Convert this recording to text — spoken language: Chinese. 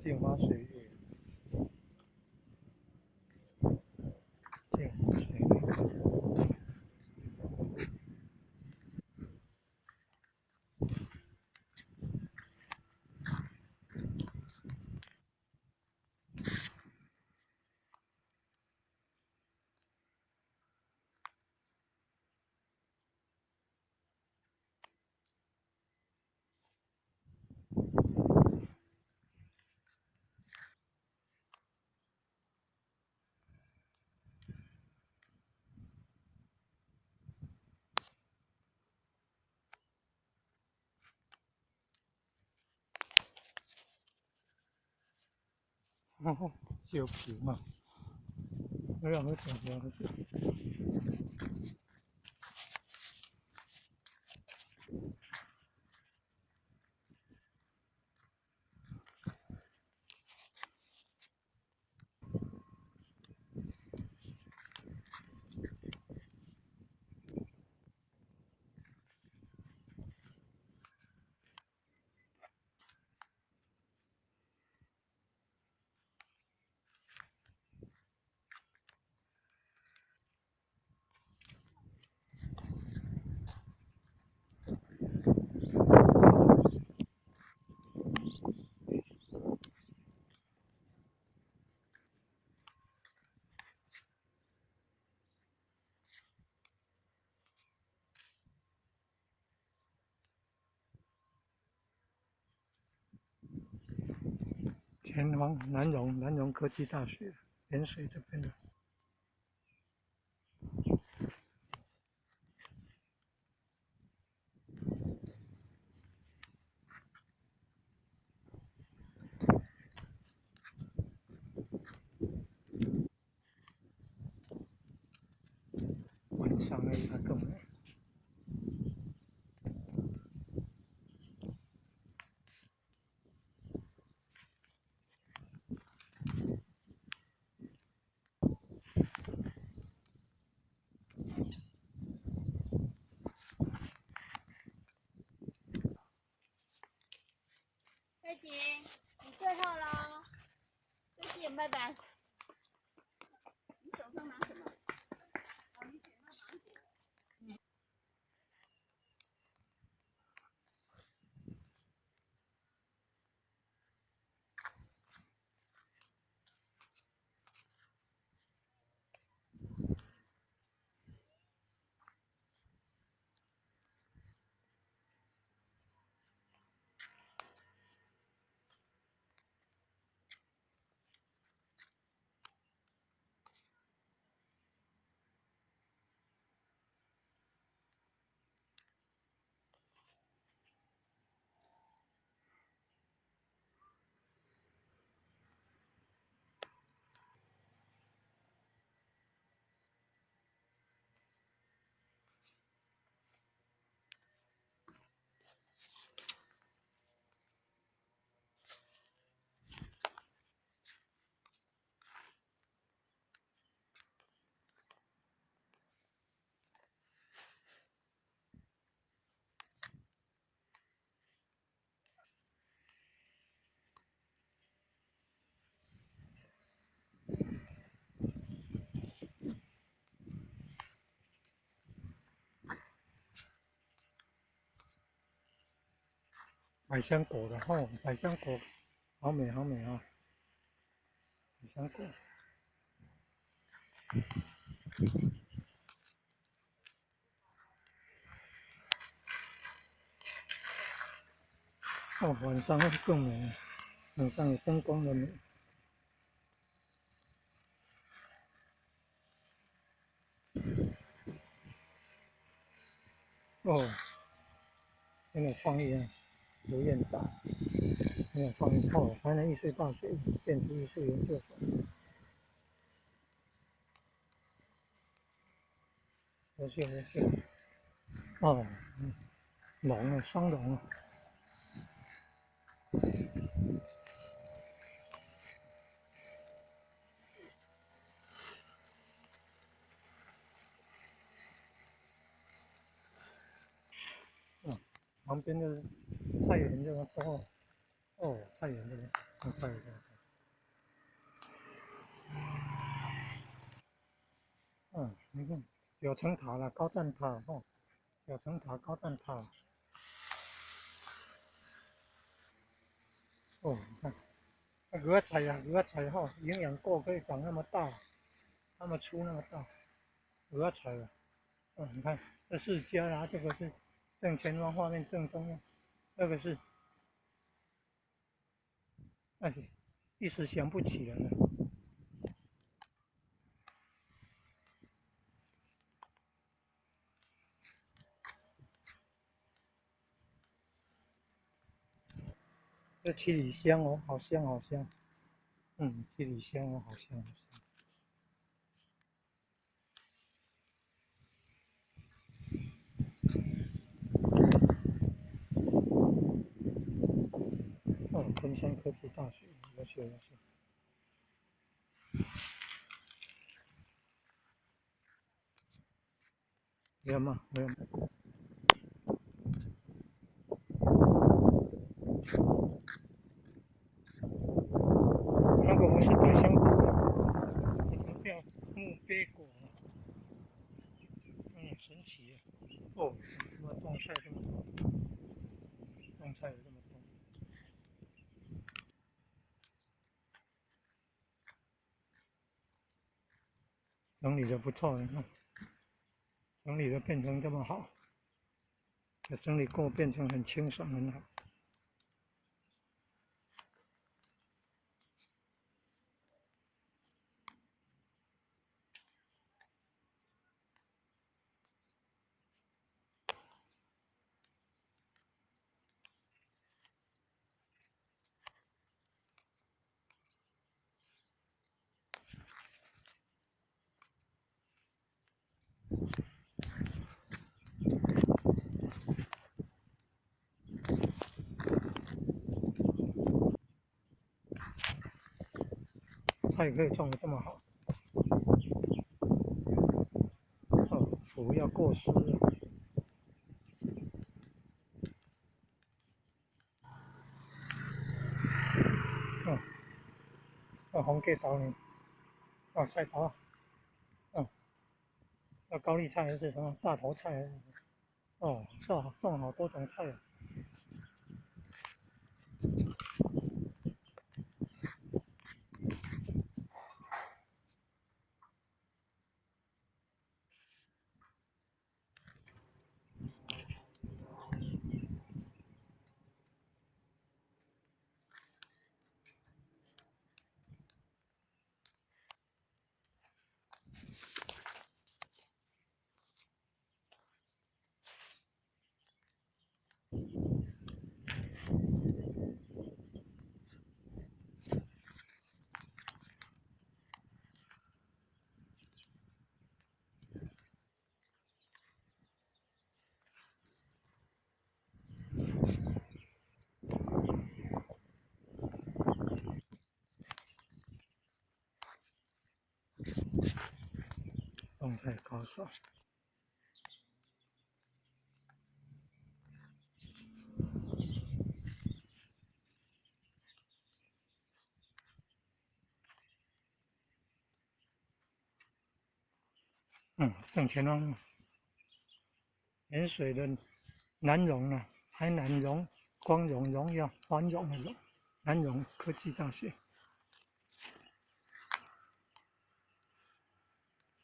镜花水月，镜花水月。小皮嘛，我让佢上上去。前方南荣科技大学，盐水这边的。晚上而已，它更美。飞姐，你最后喽，再见，拜拜。你手上拿什么？哦，你剪到芒果。百香果的哦，百香果，好美好美啊！百香果。哦，晚上会更美，晚上有灯光的美。哦，很有创意啊！刘彦达，很有创意哦！台南艺术大学建筑艺术研究所，不是不是，哦，龙啊，双龙啊。旁边的菜园这么多，哦，菜园这边。对。你看九层塔了，高站塔哦，九层塔高站塔哦，你看鹅菜啊，鹅菜哈，营养够，可以长那么大，那么粗那么大，鹅菜啊，你看这是家啦，这个是正前方画面正中央，这个是，哎，一时想不起来了。这七里香哦，好香好香，七里香哦，好香好香。昆山科技大学，有学。没有吗？没有。那个不是百香果，那个叫木鳖果，神奇哦！什么种菜这么多？种菜有这么多，整理的不错，你看，整理的变成这么好，整理过变成很清爽，很好。菜可以种的这么好，土要过湿了。红芥刀呢？菜刀，高丽菜还是什么大头菜还是什么？种好多种菜啊。种菜高手。正前方盐水的南荣啊，海南荣、光荣、荣耀、繁荣的荣，南荣科技大学。